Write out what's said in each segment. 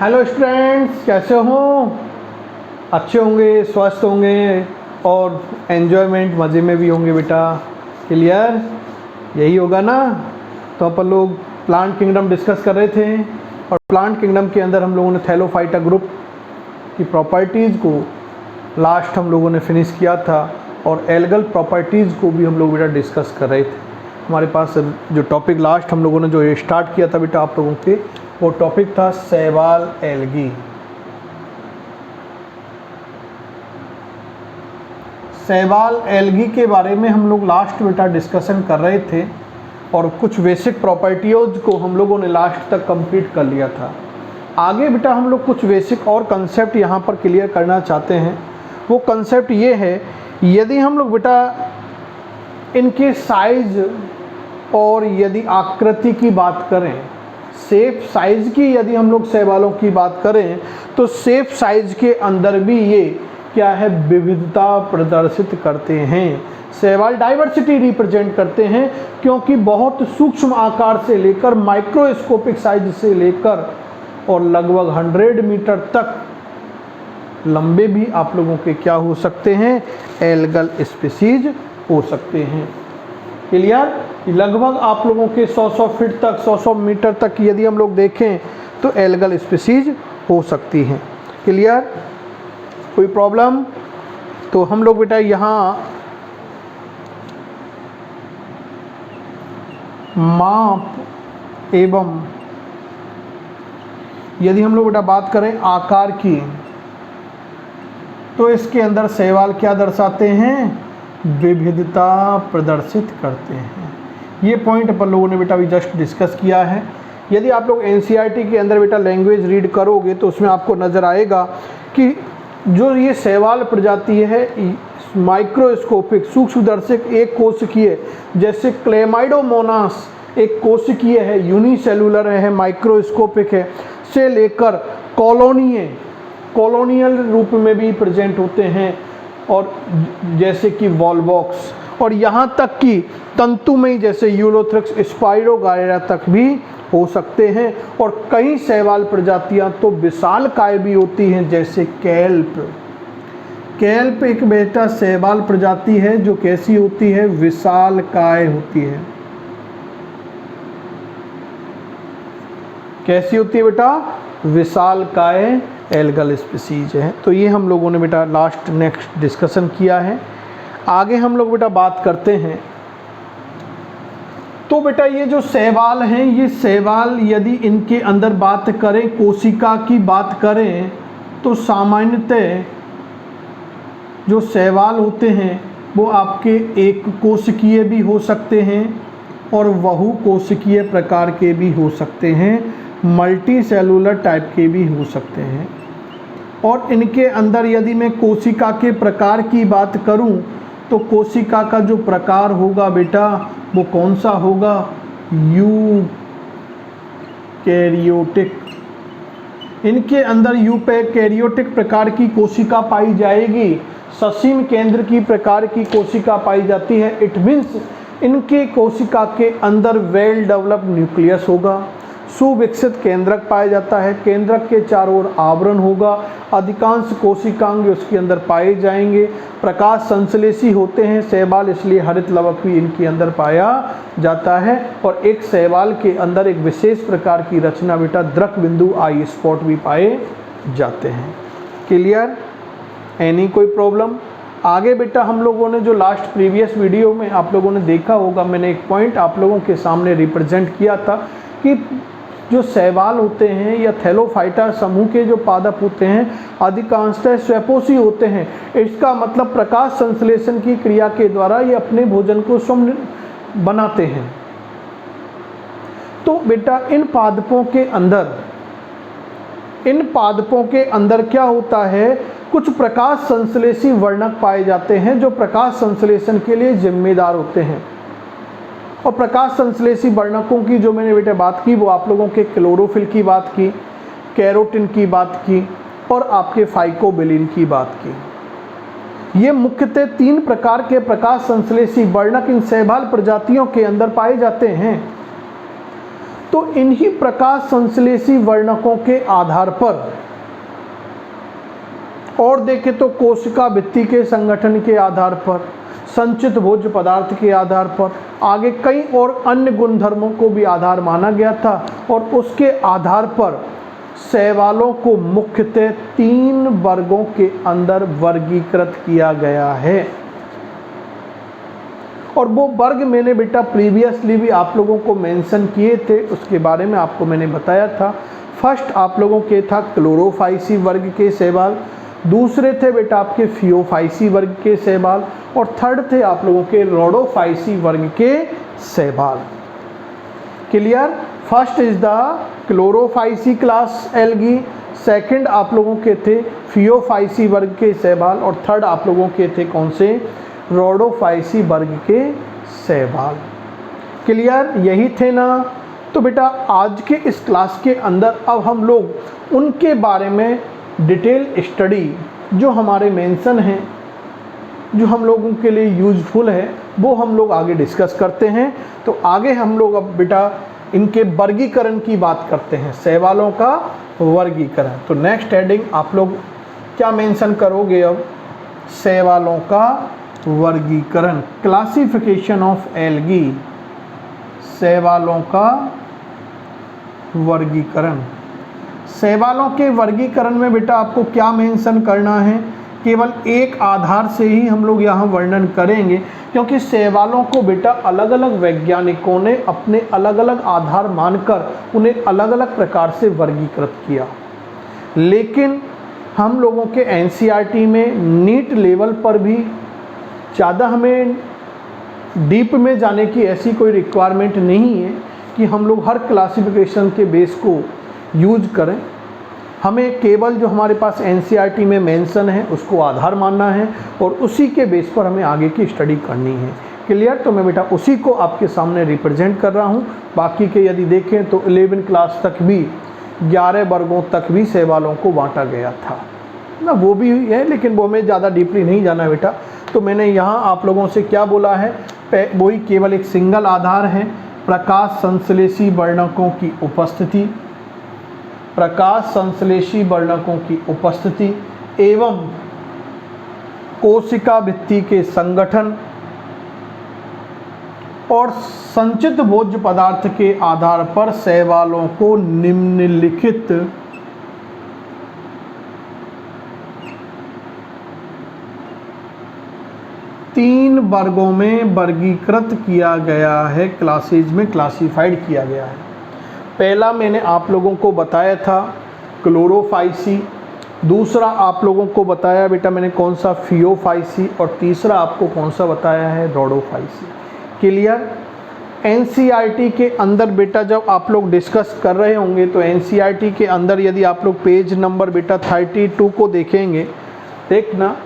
Hello students, कैसे हो? अच्छे होंगे, स्वस्थ होंगे और एन्जॉयमेंट मज़े में भी होंगे बेटा। क्लियर? यही होगा ना। तो अपन लोग प्लांट किंगडम डिस्कस कर रहे थे और प्लांट किंगडम के अंदर हम लोगों ने थैलोफाइटा ग्रुप की प्रॉपर्टीज़ को लास्ट हम लोगों ने फिनिश किया था और एल्गल प्रॉपर्टीज़ को भी हम लोग बेटा डिस्कस कर रहे थे। हमारे पास जो टॉपिक लास्ट हम लोगों ने जो स्टार्ट किया था बेटा आप लोगों के, वो टॉपिक था शैवाल एल्गी। शैवाल एल्गी के बारे में हम लोग लास्ट बेटा डिस्कशन कर रहे थे और कुछ बेसिक प्रॉपर्टीज को हम लोगों ने लास्ट तक कंप्लीट कर लिया था। आगे बेटा हम लोग कुछ बेसिक और कंसेप्ट यहाँ पर क्लियर करना चाहते हैं। वो कंसेप्ट ये है, यदि हम लोग बेटा इनके साइज और यदि आकृति की बात करें, शेप साइज की यदि हम लोग शैवालों की बात करें तो शेप साइज के अंदर भी ये क्या है, विविधता प्रदर्शित करते हैं। शैवाल डाइवर्सिटी रिप्रेजेंट करते हैं क्योंकि बहुत सूक्ष्म आकार से लेकर माइक्रोस्कोपिक साइज से लेकर और लगभग 100 मीटर तक लंबे भी आप लोगों के क्या हो सकते हैं, एल्गल स्पीसीज हो सकते हैं। क्लियर? लगभग आप लोगों के 100 फीट तक, 100 मीटर तक यदि हम लोग देखें तो एल्गल स्पीसीज हो सकती हैं। क्लियर? कोई प्रॉब्लम? तो हम लोग बेटा यहाँ माप एवं यदि हम लोग बेटा बात करें आकार की, तो इसके अंदर शैवाल क्या दर्शाते हैं, विविधता प्रदर्शित करते हैं। ये पॉइंट अपन लोगों ने बेटा अभी जस्ट डिस्कस किया है। यदि आप लोग एनसीईआरटी के अंदर बेटा लैंग्वेज रीड करोगे तो उसमें आपको नज़र आएगा कि जो ये शैवाल प्रजाति है माइक्रोस्कोपिक सूक्ष्मदर्शक एक कोशिकीय, जैसे क्लेमाइडोमोनास एक कोशिकीय है, यूनिसेलुलर है, माइक्रोस्कोपिक है, से लेकर कॉलोनियल रूप में भी प्रेजेंट होते हैं और जैसे कि वॉलवॉक्स, और यहाँ तक कि तंतुमय जैसे यूलोथ्रिक्स, स्पाइरोगायरा तक भी हो सकते हैं। और कई शैवाल प्रजातियाँ तो विशालकाय भी होती हैं, जैसे कैल्प। कैल्प एक बेटा शैवाल प्रजाति है जो कैसी होती है, विशालकाय होती है। कैसी होती है बेटा, विशालकाय एल्गल स्पीसीज है। तो ये हम लोगों ने बेटा लास्ट नेक्स्ट डिस्कशन किया है। आगे हम लोग बेटा बात करते हैं। तो बेटा ये जो शैवाल हैं, ये शैवाल यदि इनके अंदर बात करें, कोशिका की बात करें, तो सामान्यतः जो शैवाल होते हैं वो आपके एक कोशिकीय भी हो सकते हैं और बहु कोशिकीय प्रकार के भी हो सकते हैं, मल्टी सेलुलर टाइप के भी हो सकते हैं। और इनके अंदर यदि मैं कोशिका के प्रकार की बात करूं तो कोशिका का जो प्रकार होगा बेटा वो कौन सा होगा, यूकैरियोटिक। इनके अंदर यूकैरियोटिक प्रकार की कोशिका पाई जाएगी, ससीम केंद्र की प्रकार की कोशिका पाई जाती है। इट मीन्स इनके कोशिका के अंदर वेल डेवलप्ड न्यूक्लियस होगा, सुविकसित केंद्रक पाया जाता है, केंद्रक के चारों ओर आवरण होगा, अधिकांश कोशिकांग उसके अंदर पाए जाएंगे, प्रकाश संश्लेषी होते हैं शैवाल, इसलिए हरित लवक भी इनके अंदर पाया जाता है। और एक शैवाल के अंदर एक विशेष प्रकार की रचना बेटा द्रक बिंदु आई स्पॉट भी पाए जाते हैं। क्लियर? एनी कोई प्रॉब्लम? आगे बेटा हम लोगों ने जो लास्ट प्रीवियस वीडियो में आप लोगों ने देखा होगा, मैंने एक पॉइंट आप लोगों के सामने रिप्रेजेंट किया था कि जो शैवाल होते हैं या थैलोफाइटा समूह के जो पादप होते हैं अधिकांशतः स्वयंपोषी होते हैं। इसका मतलब प्रकाश संश्लेषण की क्रिया के द्वारा ये अपने भोजन को स्वयं बनाते हैं। तो बेटा इन पादपों के अंदर क्या होता है, कुछ प्रकाश संश्लेषी वर्णक पाए जाते हैं जो प्रकाश संश्लेषण के लिए जिम्मेदार होते हैं। और प्रकाश संश्लेषी वर्णकों की जो मैंने बेटा बात की वो आप लोगों के क्लोरोफिल की बात की, कैरोटिन की बात की और आपके फाइकोबिलिन की बात की। ये मुख्यतः 3 प्रकार के प्रकाश संश्लेषी वर्णक इन शैवाल प्रजातियों के अंदर पाए जाते हैं। तो इन्हीं प्रकाश संश्लेषी वर्णकों के आधार पर, और देखें तो कोशिका भित्ति के संगठन के आधार पर, संचित भोज्य पदार्थ के आधार पर, आगे कई और अन्य गुणधर्मों को भी आधार माना गया था। और उसके आधार पर शैवालों को मुख्यतः 3 वर्गों के अंदर वर्गीकृत किया गया है। और वो वर्ग मैंने बेटा प्रीवियसली भी आप लोगों को मेंशन किए थे, उसके बारे में आपको मैंने बताया था। फर्स्ट आप लोगों के था क्लोरोफाइसी वर्ग के शैवाल, दूसरे थे बेटा आपके फियोफाइसी वर्ग के शैवाल, और थर्ड थे आप लोगों के रोडोफाइसी वर्ग के शैवाल। Clear? First is the Chlorophyceae class algae, second आप लोगों के थे फियोफाइसी वर्ग के शैवाल, और थर्ड आप लोगों के थे कौन से? रोडोफाइसी वर्ग के शैवाल। क्लियर? यही थे ना? तो बेटा आज के इस क्लास के अंदर अब हम लोग उनके बारे में डिटेल स्टडी जो हमारे मेंशन हैं, जो हम लोगों के लिए यूजफुल है, वो हम लोग आगे डिस्कस करते हैं। तो आगे हम लोग अब बेटा इनके वर्गीकरण की बात करते हैं, शैवालों का वर्गीकरण। तो नेक्स्ट हेडिंग आप लोग क्या मेंशन करोगे? अब शैवालों का वर्गीकरण, क्लासिफिकेशन ऑफ एल्गी, शैवालों का वर्गीकरण। शैवालों के वर्गीकरण में बेटा आपको क्या मेंशन करना है? केवल एक आधार से ही हम लोग यहाँ वर्णन करेंगे, क्योंकि शैवालों को बेटा अलग अलग वैज्ञानिकों ने अपने अलग अलग आधार मानकर उन्हें अलग अलग प्रकार से वर्गीकृत किया। लेकिन हम लोगों के एनसीईआरटी में नीट लेवल पर भी ज़्यादा हमें डीप में जाने की ऐसी कोई रिक्वायरमेंट नहीं है कि हम लोग हर क्लासिफिकेशन के बेस को यूज करें। हमें केवल जो हमारे पास एनसीईआरटी में मेंशन है उसको आधार मानना है और उसी के बेस पर हमें आगे की स्टडी करनी है। क्लियर? तो मैं बेटा उसी को आपके सामने रिप्रेजेंट कर रहा हूँ। बाकी के यदि देखें तो 11 क्लास तक भी 11 वर्गों तक भी शैवालों को बांटा गया था ना, वो भी है, लेकिन वो हमें ज़्यादा डीपली नहीं जाना है बेटा। तो मैंने यहाँ आप लोगों से क्या बोला है? वही केवल एक सिंगल आधार है, प्रकाश संश्लेषी वर्णकों की उपस्थिति, प्रकाश संश्लेषी वर्णकों की उपस्थिति एवं कोशिका भित्ति के संगठन और संचित भोज्य पदार्थ के आधार पर शैवालों को निम्नलिखित तीन वर्गों में वर्गीकृत किया गया है, क्लासेज में क्लासिफाइड किया गया है। पहला मैंने आप लोगों को बताया था क्लोरोफाइसी, दूसरा आप लोगों को बताया बेटा मैंने कौन सा? फियोफाइसी, और तीसरा आपको कौन सा बताया है? रोडोफाइसी। क्लियर? एनसीईआरटी के अंदर बेटा जब आप लोग डिस्कस कर रहे होंगे तो एनसीईआरटी के अंदर यदि आप लोग पेज नंबर बेटा 32 को देखेंगे, देखना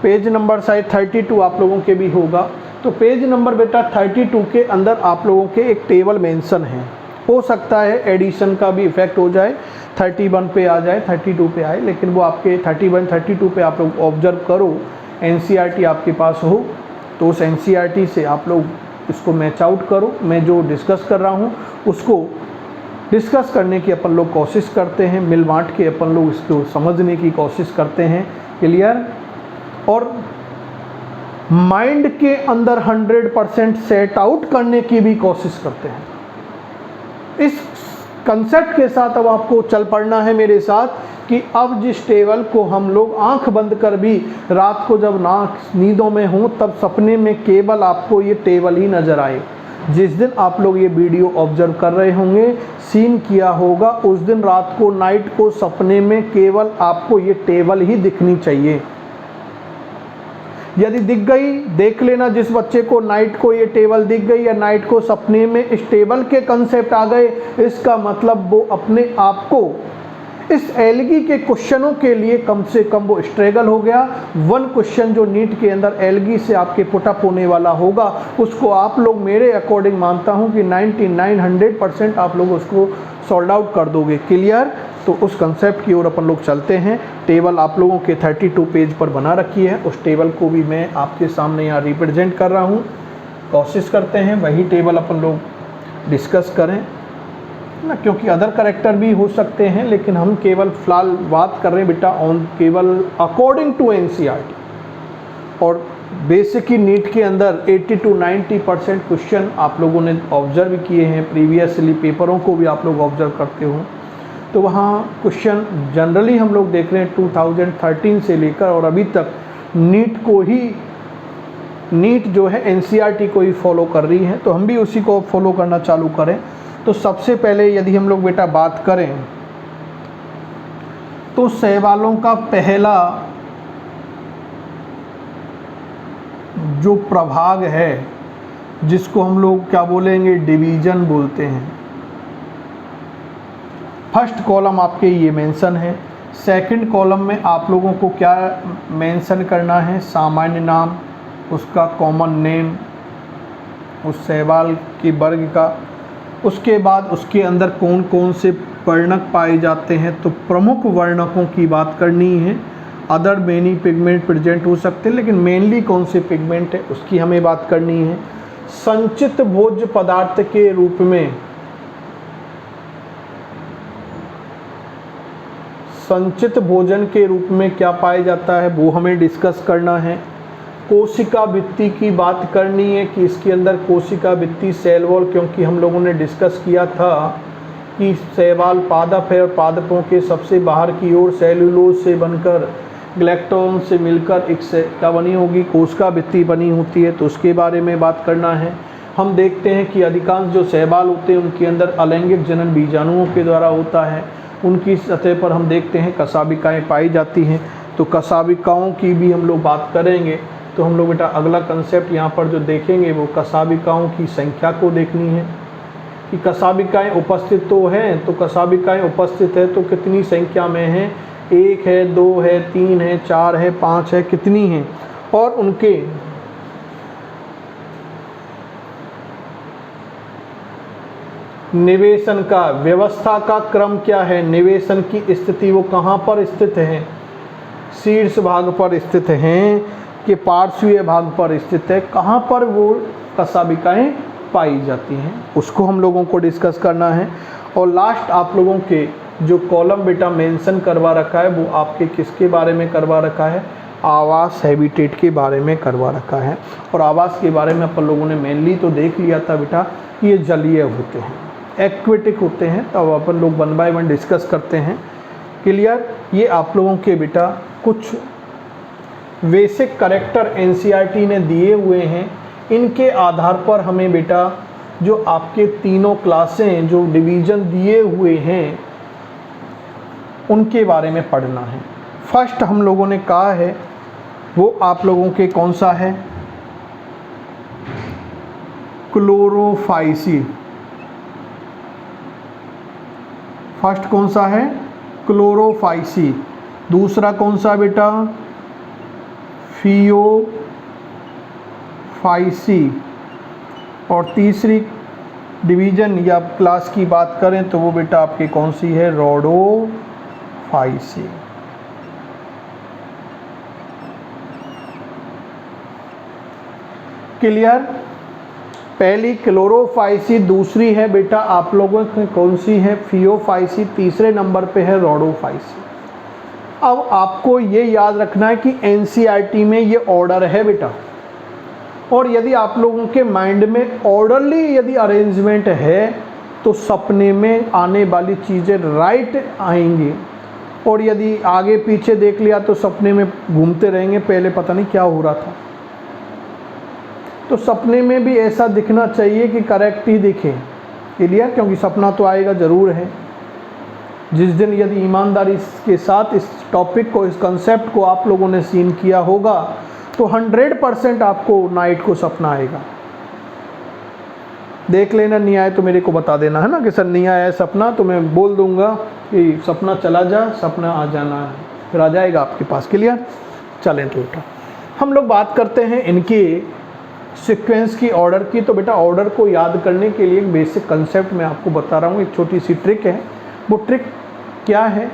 पेज नंबर शायद 32 आप लोगों के भी होगा, तो पेज नंबर बेटा 32 के अंदर आप लोगों के एक टेबल मेंशन है। हो सकता है एडिशन का भी इफेक्ट हो जाए, 31 पे आ जाए, 32 पे आए, लेकिन वो आपके 31 32 पे आप लोग ऑब्जर्व करो। एनसीईआरटी आपके पास हो तो उस एनसीईआरटी से आप लोग इसको मैच आउट करो। मैं जो डिस्कस कर रहा हूँ उसको डिस्कस करने की अपन लोग कोशिश करते हैं, मिल बांट के अपन लोग इसको समझने की कोशिश करते हैं। क्लियर? और माइंड के अंदर 100% सेट आउट करने की भी कोशिश करते हैं। इस कंसेप्ट के साथ अब आपको चल पड़ना है मेरे साथ कि अब जिस टेबल को हम लोग आंख बंद कर भी रात को जब नींदों में हों तब सपने में केवल आपको ये टेबल ही नज़र आए। जिस दिन आप लोग ये वीडियो ऑब्जर्व कर रहे होंगे, सीन किया होगा, उस दिन रात को नाइट को सपने में केवल आपको ये टेबल ही दिखनी चाहिए। यदि दिख गई, देख लेना जिस बच्चे को नाइट को ये टेबल दिख गई या नाइट को सपने में इस टेबल के कंसेप्ट आ गए, इसका मतलब वो अपने आप को इस एल्गी के क्वेश्चनों के लिए कम से कम वो स्ट्रगल हो गया। 1 क्वेश्चन जो नीट के अंदर एल्गी से आपके पुटअप होने वाला होगा उसको आप लोग मेरे अकॉर्डिंग मानता हूँ कि 99-100% आप लोग उसको सॉल्व आउट कर दोगे। क्लियर? तो उस कंसेप्ट की ओर अपन लोग चलते हैं। टेबल आप लोगों के 32 पेज पर बना रखी है, उस टेबल को भी मैं आपके सामने यहाँ रिप्रेजेंट कर रहा हूँ। कोशिश करते हैं वही टेबल अपन लोग डिस्कस करें। ना, क्योंकि अदर करेक्टर भी हो सकते हैं, लेकिन हम केवल फिलहाल बात कर रहे हैं बेटा ऑन केवल अकॉर्डिंग टू एनसीईआरटी। और बेसिक ही नीट के अंदर 80 to 90% क्वेश्चन आप लोगों ने ऑब्जर्व किए हैं, प्रीवियसली पेपरों को भी आप लोग ऑब्जर्व करते हो, तो वहाँ क्वेश्चन जनरली हम लोग देख रहे हैं 2013 से लेकर और अभी तक नीट जो है एनसीईआरटी को ही फॉलो कर रही है, तो हम भी उसी को फॉलो करना चालू करें। तो सबसे पहले यदि हम लोग बेटा बात करें तो सवालों का पहला जो प्रभाग है जिसको हम लोग क्या बोलेंगे, डिवीजन बोलते हैं। फर्स्ट कॉलम आपके ये मेंशन है, सेकंड कॉलम में आप लोगों को क्या मेंशन करना है, सामान्य नाम, उसका कॉमन नेम, उस सवाल के वर्ग का, उसके बाद उसके अंदर कौन कौन से वर्णक पाए जाते हैं, तो प्रमुख वर्णकों की बात करनी है। अदर मेनी पिगमेंट प्रेजेंट हो सकते हैं, लेकिन मेनली कौन से पिगमेंट है उसकी हमें बात करनी है। संचित भोज्य पदार्थ के रूप में, संचित भोजन के रूप में क्या पाया जाता है वो हमें डिस्कस करना है। कोशिका भित्ति की बात करनी है कि इसके अंदर कोशिका भित्ति सेल वॉल, क्योंकि हम लोगों ने डिस्कस किया था कि शैवाल पादप है और पादपों के सबसे बाहर की ओर सेल्यूलोज से बनकर ग्लैक्टोन से मिलकर एक क्या बनी होगी, कोशिका भित्ति बनी होती है, तो उसके बारे में बात करना है। हम देखते हैं कि अधिकांश जो शैवाल होते हैं उनके अंदर अलैंगिक जनन बीजाणुओं के द्वारा होता है, उनकी सतह पर हम देखते हैं कशाबिकाएँ पाई जाती हैं, तो कशाबिकाओं की भी हम लोग बात करेंगे। तो हम लोग बेटा अगला कंसेप्ट यहाँ पर जो देखेंगे वो कशाबिकाओं की संख्या को देखनी है कि कशाबिकाएँ उपस्थित तो हैं, तो कशाबिकाएँ उपस्थित है तो कितनी संख्या में हैं, 1 है, 2 है, 3 है, 4 है, 5 है, कितनी हैं, और उनके निवेशन का व्यवस्था का क्रम क्या है, निवेशन की स्थिति वो कहाँ पर स्थित है, शीर्ष भाग पर स्थित हैं कि पार्श्वीय भाग पर स्थित है, कहाँ पर वो कशाबिकाएँ पाई जाती हैं, उसको हम लोगों को डिस्कस करना है। और लास्ट आप लोगों के जो कॉलम बेटा मेंशन करवा रखा है वो आपके किसके बारे में करवा रखा है, आवास हैबिटेट के बारे में करवा रखा है। और आवास के बारे में अपन लोगों ने मेनली तो देख लिया था बेटा कि ये जलीय होते हैं, एक्वेटिक होते हैं, तब तो अपन लोग 1 by 1 डिस्कस करते हैं। क्लियर, ये आप लोगों के बेटा कुछ बेसिक करेक्टर एनसीईआरटी ने दिए हुए हैं, इनके आधार पर हमें बेटा जो आपके तीनों क्लासें जो डिवीज़न दिए हुए हैं उनके बारे में पढ़ना है। फर्स्ट हम लोगों ने कहा है वो आप लोगों के कौन सा है, क्लोरोफाइसी। फर्स्ट कौन सा है, क्लोरोफाइसी। दूसरा कौन सा बेटा, फियोफाइसी। और तीसरी डिवीज़न या क्लास की बात करें तो वो बेटा आपकी कौन सी है, रोडोफाइसी। क्लियर, पहली क्लोरोफाइसी, दूसरी है बेटा आप लोगों की कौन सी है, फियोफाइसी, तीसरे नंबर पे है रोडोफाइसी। अब आपको ये याद रखना है कि एनसीईआरटी में ये ऑर्डर है बेटा, और यदि आप लोगों के माइंड में ऑर्डरली यदि अरेंजमेंट है तो सपने में आने वाली चीज़ें राइट आएंगी, और यदि आगे पीछे देख लिया तो सपने में घूमते रहेंगे, पहले पता नहीं क्या हो रहा था। तो सपने में भी ऐसा दिखना चाहिए कि करेक्ट ही दिखे। क्लियर, क्योंकि सपना तो आएगा ज़रूर है। जिस दिन यदि ईमानदारी के साथ इस टॉपिक को, इस कंसेप्ट को आप लोगों ने सीन किया होगा तो 100% आपको नाइट को सपना आएगा। देख लेना, नहीं आए तो मेरे को बता देना है ना कि सर नहीं आया सपना, तो मैं बोल दूंगा कि सपना चला जा, सपना आ जाना है, फिर आ जाएगा आपके पास। क्लियर, चलें तो बेटा हम लोग बात करते हैं इनकी सीक्वेंस की, ऑर्डर की। तो बेटा ऑर्डर को याद करने के लिए एक बेसिक कंसेप्ट मैं आपको बता रहा हूँ, एक छोटी सी ट्रिक है। वो ट्रिक क्या है,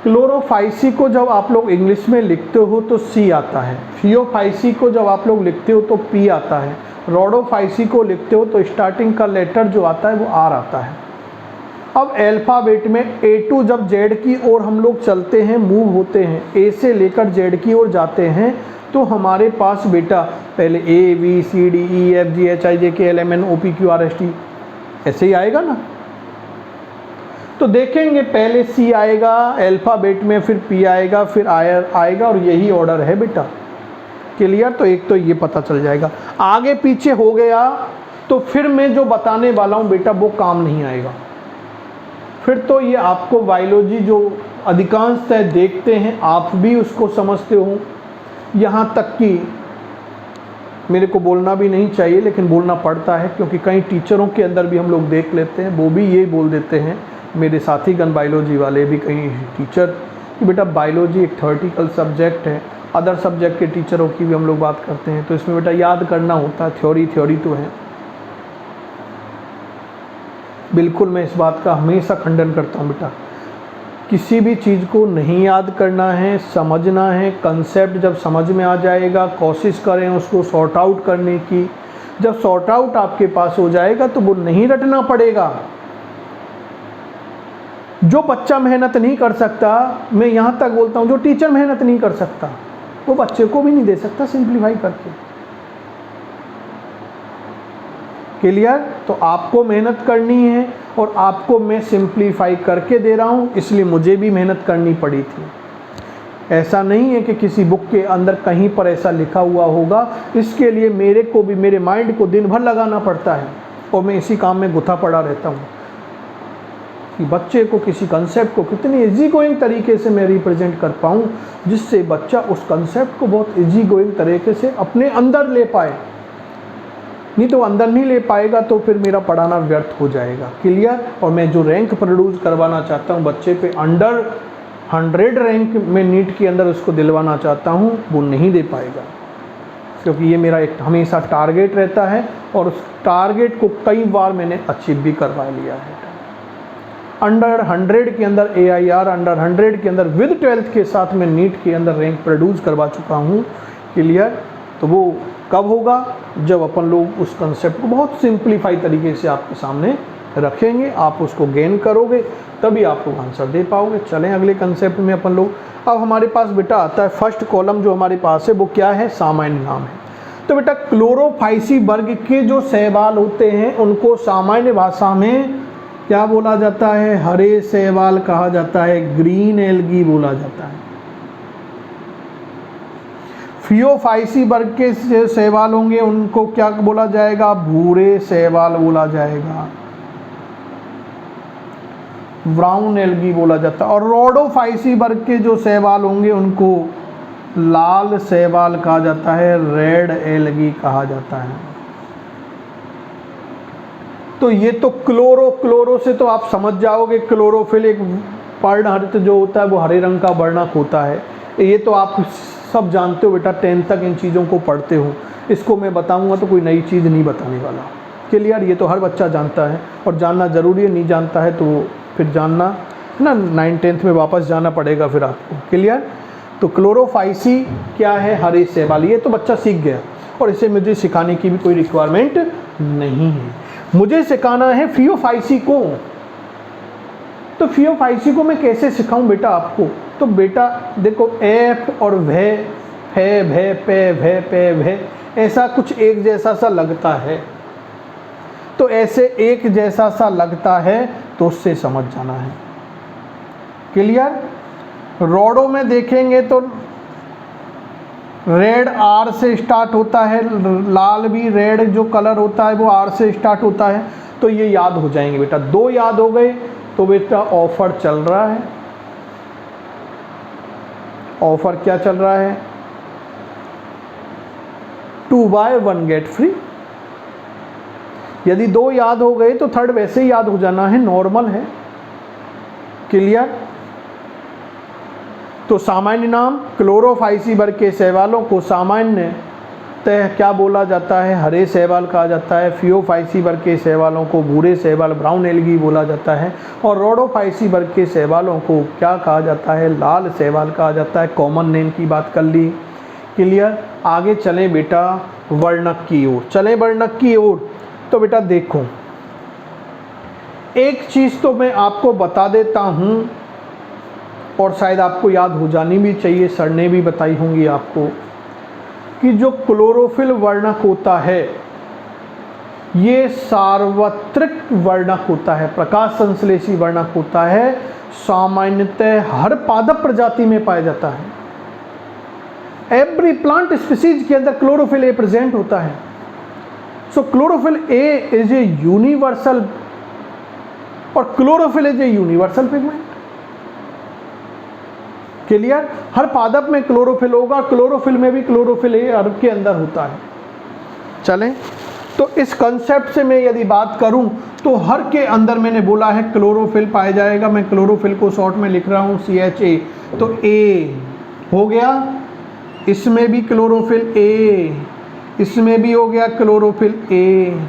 क्लोरोफाइसी को जब आप लोग इंग्लिश में लिखते हो तो सी आता है, फियोफाइसी को जब आप लोग लिखते हो तो पी आता है, रोडोफाइसी को लिखते हो तो स्टार्टिंग का लेटर जो आता है वो आर आता है। अब अल्फ़ाबेट में ए टू जब जेड की ओर हम लोग चलते हैं, मूव होते हैं, ए से लेकर जेड की ओर जाते हैं, तो हमारे पास बेटा पहले A B C D E F G H I J K L M N O P Q R S T ऐसे ही आएगा ना। तो देखेंगे पहले सी आएगा अल्फ़ाबेट में, फिर पी आएगा, फिर आएगा, और यही ऑर्डर है बेटा। क्लियर? तो एक तो ये पता चल जाएगा। आगे पीछे हो गया तो फिर मैं जो बताने वाला हूँ बेटा वो काम नहीं आएगा। फिर तो ये आपको बायोलॉजी जो अधिकांशतः देखते हैं आप भी उसको समझते हो, यहाँ तक कि मेरे को बोलना भी नहीं चाहिए लेकिन बोलना पड़ता है, क्योंकि कई टीचरों के अंदर भी हम लोग देख लेते हैं, वो भी ये बोल देते हैं, मेरे साथीगण बायोलॉजी वाले भी कई टीचर, कि बेटा बायोलॉजी एक थ्योरेटिकल सब्जेक्ट है। अदर सब्जेक्ट के टीचरों की भी हम लोग बात करते हैं तो इसमें बेटा याद करना होता है, थ्योरी तो है। बिल्कुल मैं इस बात का हमेशा खंडन करता हूँ बेटा, किसी भी चीज़ को नहीं याद करना है, समझना है। कंसेप्ट जब समझ में आ जाएगा कोशिश करें उसको सॉर्ट आउट करने की। जब सॉर्ट आउट आपके पास हो जाएगा तो वो नहीं रटना पड़ेगा। जो बच्चा मेहनत नहीं कर सकता, मैं यहाँ तक बोलता हूँ जो टीचर मेहनत नहीं कर सकता वो बच्चे को भी नहीं दे सकता सिंप्लीफाई करके। क्लियर? तो आपको मेहनत करनी है और आपको मैं सिंप्लीफाई करके दे रहा हूँ, इसलिए मुझे भी मेहनत करनी पड़ी थी। ऐसा नहीं है कि किसी बुक के अंदर कहीं पर ऐसा लिखा हुआ होगा, इसके लिए मेरे को भी मेरे माइंड को दिन भर लगाना पड़ता है और मैं इसी काम में गुथा पड़ा रहता हूँ कि बच्चे को किसी कंसेप्ट को कितनी इजी गोइंग तरीके से मैं रिप्रेजेंट कर पाऊँ जिससे बच्चा उस कंसेप्ट को बहुत इजी गोइंग तरीके से अपने अंदर ले पाए। नहीं तो अंदर नहीं ले पाएगा तो फिर मेरा पढ़ाना व्यर्थ हो जाएगा। क्लियर? और मैं जो रैंक प्रोड्यूस करवाना चाहता हूँ बच्चे पे, अंडर 100 रैंक में नीट के अंदर उसको दिलवाना चाहता हूँ, वो नहीं दे पाएगा, क्योंकि ये मेरा एक हमेशा टारगेट रहता है और उस टारगेट को कई बार मैंने अचीव भी करवा लिया है। अंडर 100 के अंदर AIR, अंडर 100 के अंदर विद 12th के साथ में नीट के अंदर रैंक प्रोड्यूस करवा चुका हूँ। क्लियर? तो वो कब होगा? जब अपन लोग उस कंसेप्ट को बहुत सिंप्लीफाई तरीके से आपके सामने रखेंगे, आप उसको गेन करोगे, तभी आप लोग आंसर दे पाओगे। चलें अगले कंसेप्ट में अपन लोग। अब हमारे पास बेटा आता है फर्स्ट कॉलम जो हमारे पास है वो क्या है? सामान्य नाम है। तो बेटा क्लोरोफाइसी वर्ग के जो शैवाल होते हैं उनको सामान्य भाषा में क्या बोला जाता है? हरे शैवाल कहा जाता है, ग्रीन एल्गी बोला जाता है। फियोफाइसी वर्ग के शैवाल होंगे उनको क्या बोला जाएगा? भूरे शैवाल बोला जाएगा, ब्राउन एल्गी बोला जाता है। और रोडोफाइसी वर्ग के जो शैवाल होंगे उनको लाल शैवाल कहा जाता है, रेड एल्गी कहा जाता है। तो ये तो क्लोरो से तो आप समझ जाओगे, क्लोरोफिल एक पर्णहरित जो होता है वो हरे रंग का वर्णक होता है। ये तो आप सब जानते हो बेटा, 10th तक इन चीज़ों को पढ़ते हो। इसको मैं बताऊंगा तो कोई नई चीज़ नहीं बताने वाला। क्लियर? ये तो हर बच्चा जानता है और जानना ज़रूरी है, नहीं जानता है तो फिर जानना है ना, 9th-10th में वापस जाना पड़ेगा फिर आपको। क्लियर? तो क्लोरोफाइसी क्या है? हरे शैवाल। ये तो बच्चा सीख गया और इसे मुझे सिखाने की भी कोई रिक्वायरमेंट नहीं है। मुझे सिखाना है फियोफाइसी को। तो फियोफाइसी को मैं कैसे सिखाऊं बेटा आपको? तो बेटा देखो, एफ और भे, फे, भे, पे, भे, पे, भे, ऐसा कुछ एक जैसा सा लगता है। तो ऐसे एक जैसा सा लगता है तो उससे समझ जाना है। क्लियर? रोडो में देखेंगे तो रेड R से स्टार्ट होता है, लाल भी रेड जो कलर होता है वो R से स्टार्ट होता है। तो ये याद हो जाएंगे बेटा। 2 याद हो गए तो बेटा ऑफर चल रहा है। ऑफर क्या चल रहा है? 2 buy 1 get free। यदि 2 याद हो गए तो थर्ड वैसे ही याद हो जाना है, नॉर्मल है। क्लियर? तो सामान्य नाम क्लोरोफाइसी वर्ग के शैवालों को सामान्यतः क्या बोला जाता है? हरे शैवाल कहा जाता है। फियोफाइसी वर्ग के शैवालों को भूरे शैवाल, ब्राउन एल्गी बोला जाता है। और रोडोफाइसी वर्ग के शैवालों को क्या कहा जाता है? लाल शैवाल कहा जाता है। कॉमन नेम की बात कर ली। क्लियर? आगे चलें बेटा वर्णक की ओर। चलें वर्णक की ओर। तो बेटा देखो, एक चीज़ तो मैं आपको बता देता हूँ और शायद आपको याद हो जानी भी चाहिए, सर ने भी बताई होंगी आपको, कि जो क्लोरोफिल वर्णक होता है ये सार्वत्रिक वर्णक होता है, प्रकाश संश्लेषी वर्णक होता है, सामान्यतः हर पादप प्रजाति में पाया जाता है। एवरी प्लांट स्पीसीज के अंदर क्लोरोफिल ए प्रेजेंट होता है। So chlorophyll A is a universal, और chlorophyll is a universal pigment. Clear? हर पादप में क्लोरोफिल होगा, क्लोरोफिल में भी क्लोरोफिल ए अर्ब के अंदर होता है। चलें, तो इस कंसेप्ट से मैं यदि बात करूं तो हर के अंदर मैंने बोला है क्लोरोफिल पाया जाएगा। मैं क्लोरोफिल को शॉर्ट में लिख रहा हूं CHA, तो ए हो गया, इसमें भी क्लोरोफिल ए, इसमें भी हो गया क्लोरोफिल ए,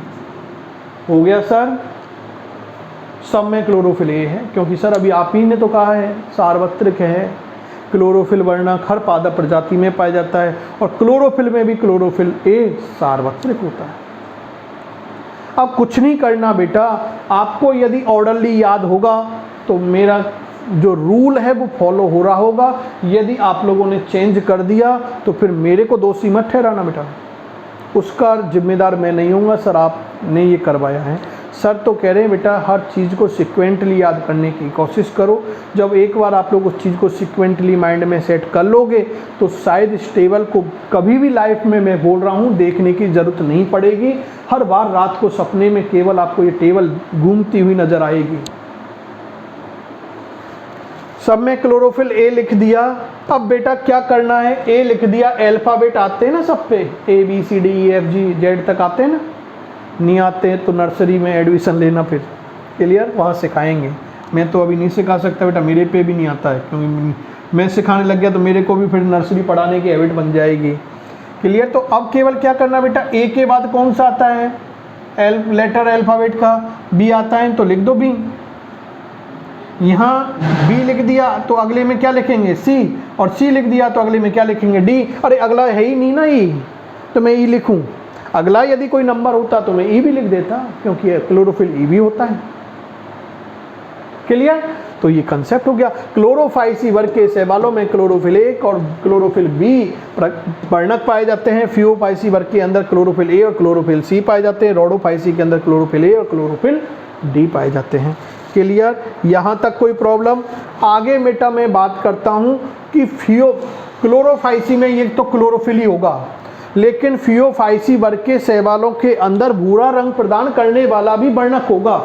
हो गया सर, सब में क्लोरोफिल ए है, क्योंकि सर अभी आप ही ने तो कहा है सार्वत्रिक है, क्लोरोफिल वर्णक हर पादप प्रजाति में पाया जाता है, और क्लोरोफिल में भी क्लोरोफिल ए सार्वत्रिक होता है। अब कुछ नहीं करना बेटा, आपको यदि ऑर्डरली याद होगा तो मेरा जो रूल है वो फॉलो हो रहा होगा। यदि आप लोगों ने चेंज कर दिया तो फिर मेरे को दोषी मत ठहराना बेटा, उसका जिम्मेदार मैं नहीं हूँगा। सर आपने ये करवाया है, सर तो कह रहे हैं बेटा हर चीज़ को सिक्वेंटली याद करने की कोशिश करो। जब एक बार आप लोग उस चीज़ को सिक्वेंटली माइंड में सेट कर लोगे तो शायद इस टेबल को कभी भी लाइफ में, मैं बोल रहा हूँ, देखने की ज़रूरत नहीं पड़ेगी। हर बार रात को सपने में केवल आपको ये टेबल घूमती हुई नज़र आएगी। सब में क्लोरोफिल ए लिख दिया। अब बेटा क्या करना है, ए लिख दिया, अल्फ़ाबेट आते हैं ना सब पे, ABCDEFG तक आते हैं ना, नहीं आते हैं तो नर्सरी में एडमिशन लेना, फिर क्लियर, वहाँ सिखाएंगे। मैं तो अभी नहीं सिखा सकता बेटा, मेरे पे भी नहीं आता है, क्योंकि मैं सिखाने लग गया तो मेरे को भी फिर नर्सरी पढ़ाने की हैबिट बन जाएगी। क्लियर? तो अब केवल क्या करना बेटा, ए के बाद कौन सा आता है, लेटर अल्फ़ाबेट का बी आता है, तो लिख दो बी। यहाँ बी लिख दिया तो अगले में क्या लिखेंगे, सी, और सी लिख दिया तो अगले में क्या लिखेंगे, डी। अरे अगला है ही नहीं ना ई, तो मैं ई लिखूं। अगला यदि कोई नंबर होता तो मैं ई भी लिख देता, क्योंकि क्लोरोफिल ई भी होता है। क्लियर? तो ये कंसेप्ट हो गया। क्लोरोफाइसी वर्ग के शैवालों में क्लोरोफिल ए और क्लोरोफिल बी वर्णक पाए जाते हैं। फियोफाइसी वर्ग के अंदर क्लोरोफिल ए और क्लोरोफिल सी पाए जाते हैं। रोडोफाइसी के अंदर क्लोरोफिल ए और क्लोरोफिल डी पाए जाते हैं। क्लियर? यहाँ तक कोई प्रॉब्लम? आगे बेटा मैं बात करता हूँ कि क्लोरोफाइसी में ये तो क्लोरोफिल ही होगा, लेकिन फियोफाइसी वर्ग के शैवालों के अंदर भूरा रंग प्रदान करने वाला भी वर्णक होगा।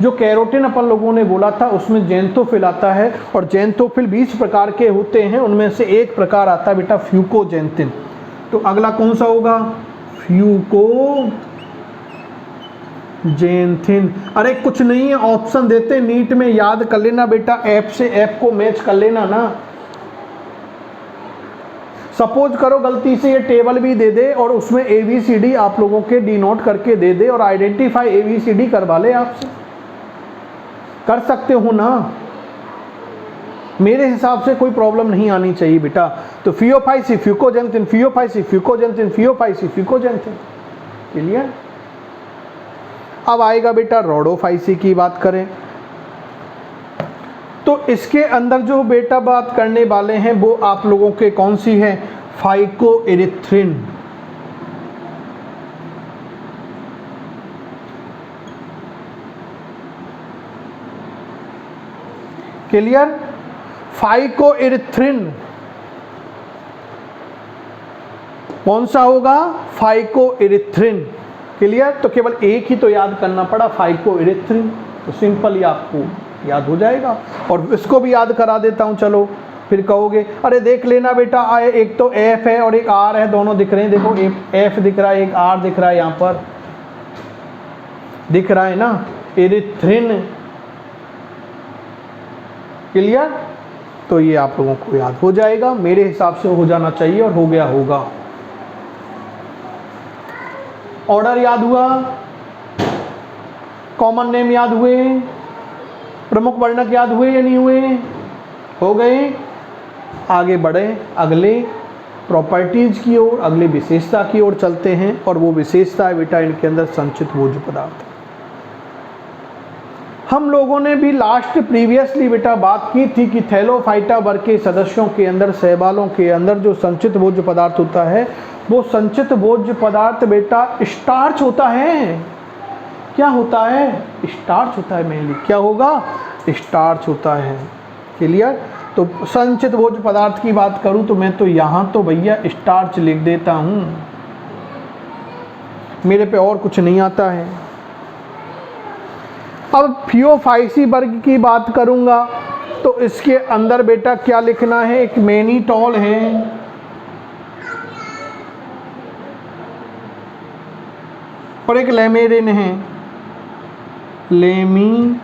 जो कैरोटिन अपन लोगों ने बोला था उसमें जेंथोफिल आता है, और जेंथोफिल 20 प्रकार के होते हैं, उनमें से एक प्रकार आता है बेटा फ्यूकोजेंथिन। तो अगला कौन सा होगा, फ्यूकोजेंथिन। अरे कुछ नहीं है, ऑप्शन देते नीट में, याद कर लेना बेटा, एफ से एफ को मैच कर लेना ना। सपोज करो गलती से ये टेबल भी दे दे और उसमें ABCD आप लोगों के डिनोट करके दे दे और आइडेंटिफाई ABCD करवा ले आपसे, कर सकते हो ना। मेरे हिसाब से कोई प्रॉब्लम नहीं आनी चाहिए बेटा। तो Phaeophyceae fucoxanthin, Phaeophyceae fucoxanthin, Phaeophyceae fucoxanthin. Clear? अब आएगा बेटा रोडोफाइसी की बात करें तो इसके अंदर जो बेटा बात करने वाले हैं वो आप लोगों के कौन सी है, फाइकोएरिथ्रिन। क्लियर? फाइकोएरिथ्रिन कौन सा होगा, फाइकोएरिथ्रिन। क्लियर? तो केवल एक ही तो याद करना पड़ा, फाइकोएरिथ्रिन, तो सिंपल ही आपको याद हो जाएगा। और इसको भी याद करा देता हूं, चलो फिर कहोगे अरे देख लेना बेटा, एक तो एफ है और एक आर है, दोनों दिख रहे हैं, देखो एक एफ दिख रहा है, एक आर दिख रहा है, यहाँ पर दिख रहा है ना, एरिथ्रिन। क्लियर? तो ये आप लोगों को याद हो जाएगा, मेरे हिसाब से हो जाना चाहिए और हो गया होगा। ऑर्डर याद हुआ, कॉमन नेम याद हुए, प्रमुख वर्णक याद हुए या नहीं हुए, हो गए। आगे बढ़े अगले प्रॉपर्टीज की ओर, अगले विशेषता की ओर चलते हैं, और वो विशेषता है बेटा इनके अंदर संचित भोज्य पदार्थ। हम लोगों ने भी लास्ट प्रीवियसली बेटा बात की थी कि थैलोफाइटा वर्ग के सदस्यों के अंदर, शैवालों के अंदर जो संचित भोज्य पदार्थ होता है, वो संचित भोज्य पदार्थ बेटा स्टार्च होता है। क्या होता है? स्टार्च होता है मेनली। क्या होगा? स्टार्च होता है। क्लियर? तो संचित भोज्य पदार्थ की बात करूं तो मैं तो यहाँ तो भैया स्टार्च लिख देता हूँ, मेरे पे और कुछ नहीं आता है। अब फियोफाइसी वर्ग की बात करूंगा तो इसके अंदर बेटा क्या लिखना है? एक मैनीटॉल है, और एक लेमेरिन है। लेमिनेरिन।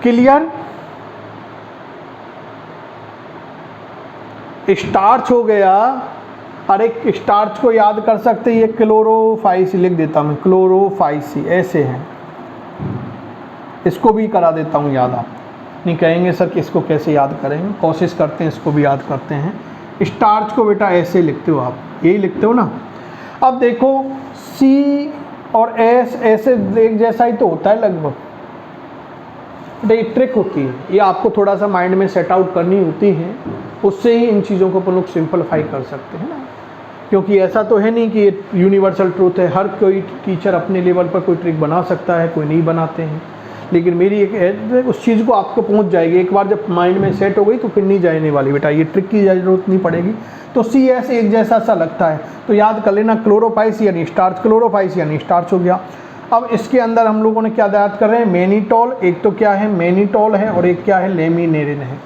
क्लियर? स्टार्च हो गया। अरे स्टार्च को याद कर सकते, ये क्लोरोफाइसी लिख देता मैं, क्लोरोफाइसी ऐसे है। इसको भी करा देता हूँ याद। आप नहीं कहेंगे सर कि इसको कैसे याद करेंगे, कोशिश करते हैं, इसको भी याद करते हैं। स्टार्च को बेटा ऐसे लिखते हो, आप यही लिखते हो ना। अब देखो सी और एस ऐसे एक जैसा ही तो होता है लगभग। ये ट्रिक होती है, ये आपको थोड़ा सा माइंड में सेट आउट करनी होती है, उससे ही इन चीज़ों को अपन लोग सिंपलीफाई कर सकते हैं ना। क्योंकि ऐसा तो है नहीं कि ये यूनिवर्सल ट्रूथ है, हर कोई टीचर अपने लेवल पर कोई ट्रिक बना सकता है, कोई नहीं बनाते हैं। लेकिन मेरी एक उस चीज़ को आपको पहुंच जाएगी, एक बार जब माइंड में सेट हो गई तो फिर नहीं जाने वाली बेटा, ये ट्रिक की ज़रूरत नहीं पड़ेगी। तो सी एस एक जैसा सा लगता है, तो याद कर लेना क्लोरोफाइस यानी स्टार्च, क्लोरोफाइस यानी स्टार्च हो गया। अब इसके अंदर हम लोगों ने क्या याद कर रहे हैं? मैनीटॉल, एक तो क्या है मैनीटॉल है, और एक क्या है लेमिनेरिन है।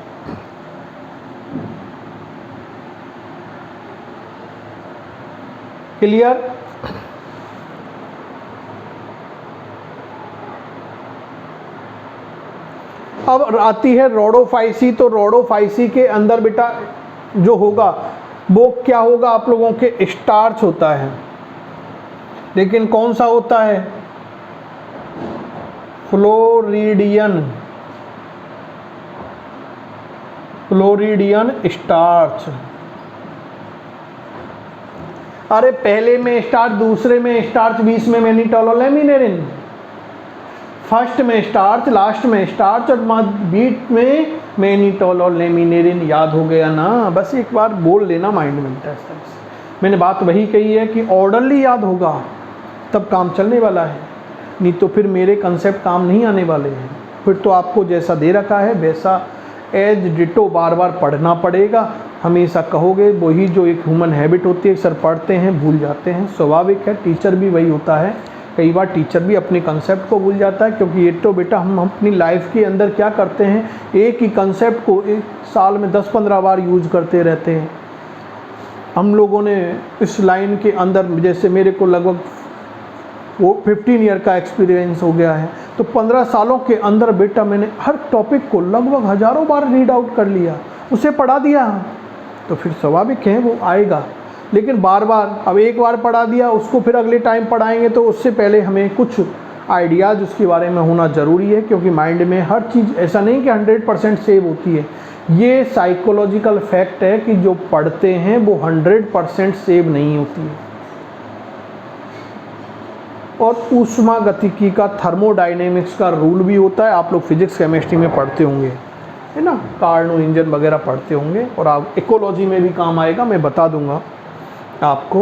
क्लियर? अब आती है रोडोफाइसी। तो रोडोफाइसी के अंदर बेटा जो होगा वो क्या होगा? आप लोगों के स्टार्च होता है, लेकिन कौन सा होता है? Floridean, floridean starch. अरे पहले में स्टार्च, दूसरे में स्टार्च, बीच में मैनीटॉल और लेमिनेरिन। फर्स्ट में स्टार्च, लास्ट में स्टार्च, और बीच में मैनीटॉल और लेमिनेरिन। याद हो गया ना? बस एक बार बोल लेना माइंड में बेटा। इस तरह से मैंने बात वही कही है कि ऑर्डरली याद होगा तब काम चलने वाला है, नहीं तो फिर मेरे कंसेप्ट काम नहीं आने वाले हैं। फिर तो आपको जैसा दे रखा है वैसा एज डिटो बार बार पढ़ना पड़ेगा। हमेशा कहोगे, वही जो एक ह्यूमन हैबिट होती है, सर पढ़ते हैं भूल जाते हैं, स्वाभाविक है। टीचर भी वही होता है, कई बार टीचर भी अपने कंसेप्ट को भूल जाता है, क्योंकि ये तो बेटा हम अपनी लाइफ के अंदर क्या करते हैं, एक ही कंसेप्ट को एक साल में 10-15 बार यूज करते रहते हैं। हम लोगों ने इस लाइन के अंदर, जैसे मेरे को लगभग वो 15 ईयर का एक्सपीरियंस हो गया है, तो 15 सालों के अंदर बेटा मैंने हर टॉपिक को लगभग हज़ारों बार रीड आउट कर लिया, उसे पढ़ा दिया। तो फिर स्वाभाविक है वो आएगा। लेकिन बार बार, अब एक बार पढ़ा दिया उसको फिर अगले टाइम पढ़ाएंगे, तो उससे पहले हमें कुछ आइडियाज़ उसके बारे में होना ज़रूरी है, क्योंकि माइंड में हर चीज़ ऐसा नहीं कि 100% सेव होती है। ये साइकोलॉजिकल फैक्ट है कि जो पढ़ते हैं वो 100% सेव नहीं होती है। और ऊष्मागतिकी का, थर्मोडायनेमिक्स का रूल भी होता है, आप लोग फिजिक्स केमिस्ट्री में पढ़ते होंगे, है ना, कार्नो इंजन वगैरह पढ़ते होंगे, और आप इकोलॉजी में भी काम आएगा, मैं बता दूंगा आपको,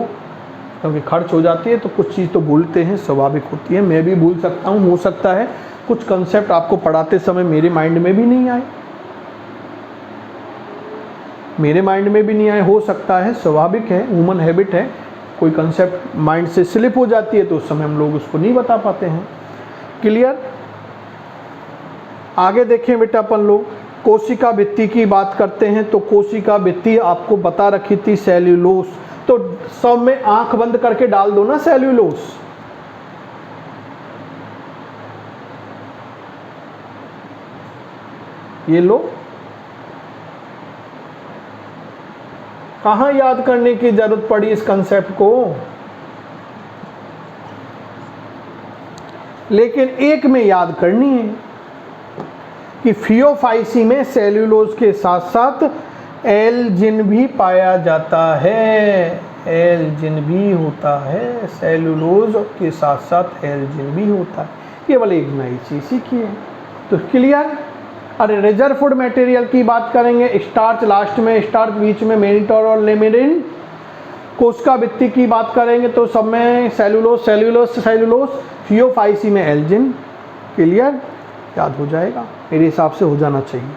क्योंकि खर्च हो जाती है तो कुछ चीज़ तो भूलते हैं, स्वाभाविक होती है। मैं भी भूल सकता हूँ, हो सकता है कुछ कंसेप्ट आपको पढ़ाते समय मेरे माइंड में भी नहीं आए, मेरे माइंड में भी नहीं आए, हो सकता है, स्वाभाविक है, ह्यूमन हैबिट है। कोई कंसेप्ट माइंड से स्लिप हो जाती है तो उस समय हम लोग उसको नहीं बता पाते हैं। क्लियर? आगे देखें बेटा, अपन लोग कोशिका भित्ति की बात करते हैं। तो कोशिका भित्ति आपको बता रखी थी सेल्यूलोस, तो सब में आंख बंद करके डाल दो ना सेल्यूलोस। ये लो, कहाँ याद करने की जरूरत पड़ी इस कंसेप्ट को, लेकिन एक में याद करनी है कि फियोफाइसी में सेल्यूलोज के साथ साथ एल्जिन भी पाया जाता है, एल्जिन भी होता है, सेलुलोज के साथ साथ एल्जिन भी होता है। केवल एक नई चीज सीखी है। तो क्लियर। अरे रिजर्व फूड मटेरियल की बात करेंगे, स्टार्च लास्ट में, स्टार्च बीच में, मेनिटोर और लेमिनिन। कोशिका भित्ति की बात करेंगे तो सब में सेलुलोज सेलुलोज सेलुलोज, फियोफाइसी में एल्जिन। क्लियर, याद हो जाएगा, मेरे हिसाब से हो जाना चाहिए।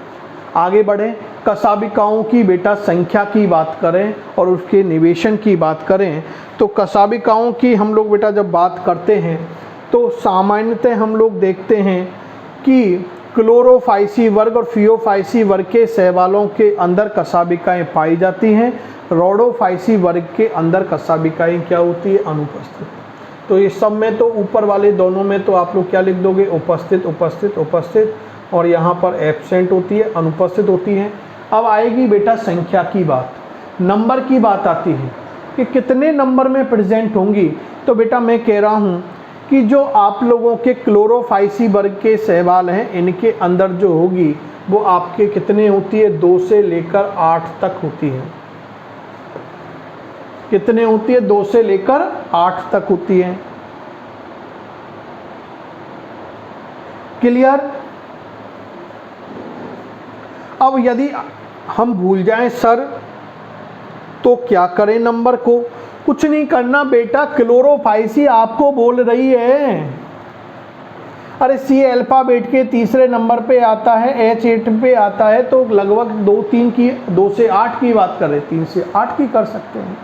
आगे बढ़े, कसाबिकाओं की बेटा संख्या की बात करें और उसके निवेशन की बात करें तो कसाबिकाओं की हम लोग बेटा जब बात करते हैं तो सामान्यतः हम लोग देखते हैं कि क्लोरोफाइसी वर्ग और फियोफाइसी वर्ग के शैवालों के अंदर कसाबिकाएँ पाई जाती हैं। रोडोफाइसी वर्ग के अंदर कसाबिकाएँ क्या होती है, अनुपस्थित। तो ये सब में तो ऊपर वाले दोनों में तो आप लोग क्या लिख दोगे, उपस्थित उपस्थित उपस्थित, और यहाँ पर एब्सेंट होती है, अनुपस्थित होती है। अब आएगी बेटा संख्या की बात, नंबर की बात आती है कि कितने नंबर में प्रेजेंट होंगी। तो बेटा मैं कह रहा हूँ कि जो आप लोगों के क्लोरोफाइसी वर्ग के शैवाल हैं इनके अंदर जो होगी वो आपके कितने होती है, 2 से लेकर 8 तक होती है। कितने होती है, 2 से लेकर 8 तक होती है। क्लियर। अब यदि हम भूल जाएं सर तो क्या करें, नंबर को कुछ नहीं करना बेटा, क्लोरोफाइसी आपको बोल रही है। अरे सी अल्फाबेट के तीसरे नंबर पे आता है, H8 पे आता है, तो लगभग 2-3 की, 2 से 8 की बात करें, 3 से 8 की कर सकते हैं।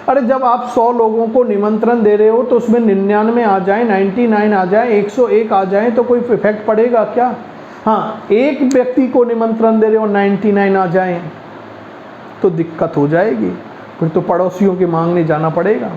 अरे जब आप 100 लोगों को निमंत्रण दे रहे हो तो उसमें 99 आ जाए, 99 आ जाए, 101 आ जाए तो कोई इफेक्ट पड़ेगा क्या? हाँ, एक व्यक्ति को निमंत्रण दे रहे हो 99 आ जाए तो दिक्कत हो जाएगी, फिर तो पड़ोसियों के मांगने जाना पड़ेगा।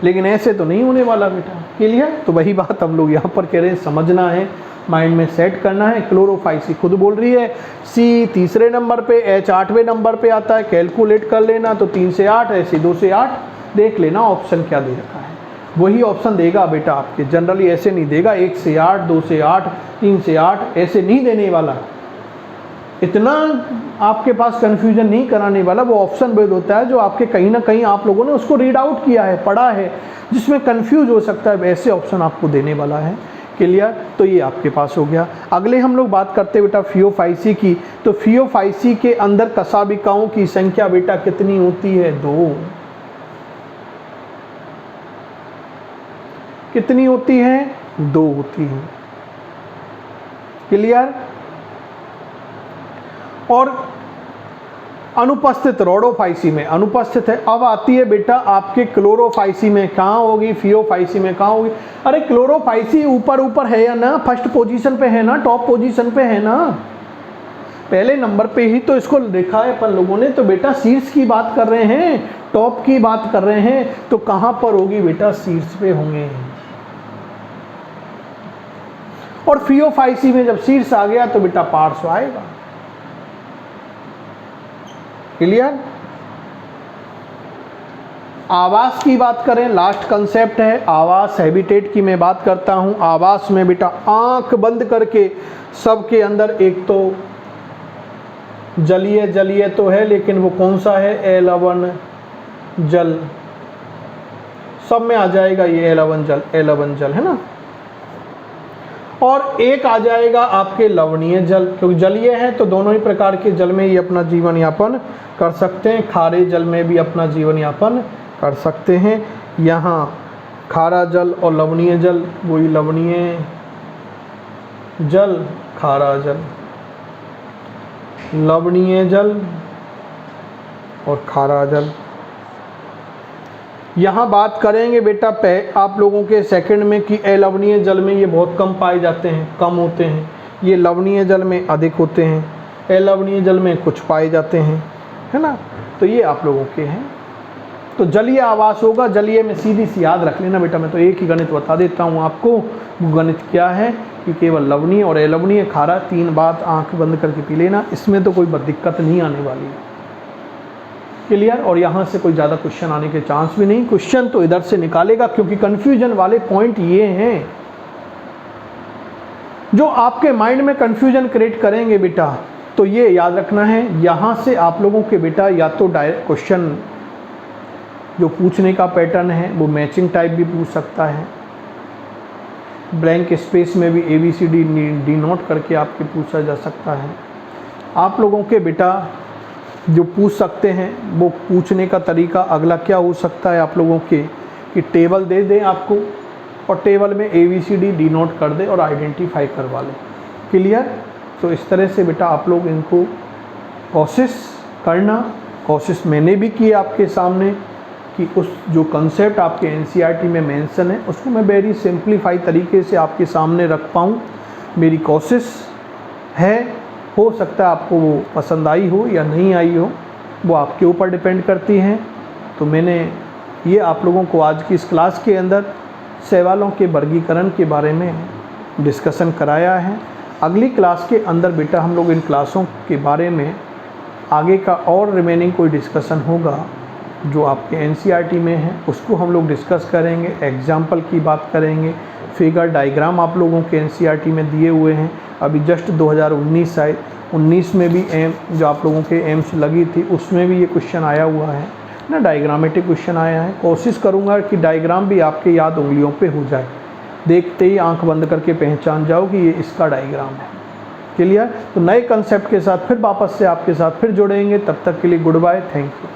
लेकिन ऐसे तो नहीं होने वाला बेटा। क्लियर। तो वही बात हम लोग यहाँ पर कह रहे हैं, समझना है, माइंड में सेट करना है। क्लोरोफाइसी खुद बोल रही है, सी तीसरे नंबर पे, H 8वें नंबर पे आता है, कैलकुलेट कर लेना तो 3 से 8, ऐसे 2 से 8 देख लेना ऑप्शन क्या दे रखा है, वही ऑप्शन देगा बेटा आपके। जनरली ऐसे नहीं देगा 1 से 8, 2 से 8, 3 से 8, ऐसे नहीं देने वाला। इतना आपके पास कन्फ्यूजन नहीं कराने वाला। वो ऑप्शन बेस्ड होता है जो आपके कहीं ना कहीं आप लोगों ने उसको रीड आउट किया है, पढ़ा है, जिसमें कन्फ्यूज हो सकता है, वैसे ऑप्शन आपको देने वाला है। क्लियर। तो ये आपके पास हो गया। अगले हम लोग बात करते हैं बेटा फियोफाइसी की। तो फियोफाइसी के अंदर कसाबिकाओं की संख्या बेटा कितनी होती है, 2। कितनी होती है, 2 होती है। क्लियर। और अनुपस्थित रोडोफाइसी में अनुपस्थित है। अब आती है बेटा आपके क्लोरोफाइसी में, कहाँ होगी, फियोफाइसी में कहाँ होगी। अरे क्लोरोफाइसी ऊपर ऊपर है या ना, फर्स्ट पोजीशन पे है ना, टॉप पोजीशन पे है ना, पहले नंबर पे ही तो इसको देखा है अपन लोगों ने। तो बेटा शीर्ष की बात कर रहे हैं, टॉप की बात कर रहे हैं, तो कहाँ पर होगी बेटा, शीर्ष पे होंगे। और फियोफाइसी में जब शीर्ष आ गया तो बेटा पार्श्व आएगा। क्लियर। आवास की बात करें, लास्ट कंसेप्ट है आवास, हैबिटेट की मैं बात करता हूं। आवास में बेटा आंख बंद करके सबके अंदर एक तो जलीय जलीय तो है, लेकिन वो कौन सा है, एलवन जल, सब में आ जाएगा ये एलवन जल है ना। और एक आ जाएगा आपके लवणीय जल, क्योंकि जलीय है तो दोनों ही प्रकार के जल में ये अपना जीवन यापन कर सकते हैं। खारे जल में भी अपना जीवन यापन कर सकते हैं। यहाँ खारा जल और लवणीय जल, वही लवणीय जल, खारा जल, लवणीय जल और खारा जल। यहाँ बात करेंगे बेटा आप लोगों के सेकंड में कि अलवणीय जल में ये बहुत कम पाए जाते हैं, कम होते हैं, ये लवणीय जल में अधिक होते हैं, अलवणीय जल में कुछ पाए जाते हैं, है ना। तो ये आप लोगों के हैं। तो जलीय आवास होगा, जलीय में सीधी सी याद रख लेना बेटा, मैं तो एक ही गणित बता देता हूँ आपको। वो गणित क्या है कि केवल लवणीय और अलवणीय खारा, 3 बात आंख बंद करके पी लेना, इसमें तो कोई दिक्कत नहीं आने वाली है। क्लियर। और यहाँ से कोई ज़्यादा क्वेश्चन आने के चांस भी नहीं, क्वेश्चन तो इधर से निकालेगा, क्योंकि कन्फ्यूजन वाले पॉइंट ये हैं जो आपके माइंड में कन्फ्यूजन क्रिएट करेंगे बेटा। तो ये याद रखना है। यहाँ से आप लोगों के बेटा या तो डायरेक्ट क्वेश्चन जो पूछने का पैटर्न है वो मैचिंग टाइप भी पूछ सकता है, ब्लैंक स्पेस में भी ABCD डिनोट करके आपके पूछा जा सकता है। आप लोगों के बेटा जो पूछ सकते हैं वो पूछने का तरीका अगला क्या हो सकता है आप लोगों के, कि टेबल दे दें आपको और टेबल में ABCD डिनोट कर दे और आइडेंटिफाई करवा लें। क्लियर? तो इस तरह से बेटा आप लोग इनको कोशिश करना। कोशिश मैंने भी की आपके सामने कि उस जो कंसेप्ट आपके NCERT में मेंशन है उसको मैं वेरी सिंप्लीफाई तरीके से आपके सामने रख पाऊँ। मेरी कोशिश है, हो सकता है आपको वो पसंद आई हो या नहीं आई हो, वो आपके ऊपर डिपेंड करती हैं। तो मैंने ये आप लोगों को आज की इस क्लास के अंदर सवालों के वर्गीकरण के बारे में डिस्कशन कराया है। अगली क्लास के अंदर बेटा हम लोग इन क्लासों के बारे में आगे का और रिमेनिंग कोई डिस्कशन होगा जो आपके NCERT में है उसको हम लोग डिस्कस करेंगे, एग्जाम्पल की बात करेंगे, फिगर डायग्राम आप लोगों के NCERT में दिए हुए हैं। अभी जस्ट 2019 शायद 19 में भी जो आप लोगों के एम्स लगी थी उसमें भी ये क्वेश्चन आया हुआ है ना, डायग्रामेटिक क्वेश्चन आया है। कोशिश करूँगा कि डायग्राम भी आपके याद उंगलियों पे हो जाए, देखते ही आंख बंद करके पहचान जाओ कि ये इसका डायग्राम है। क्लियर? तो नए कंसेप्ट के साथ फिर वापस से आपके साथ फिर जुड़ेंगे, तब तक के लिए गुड बाय, थैंक यू।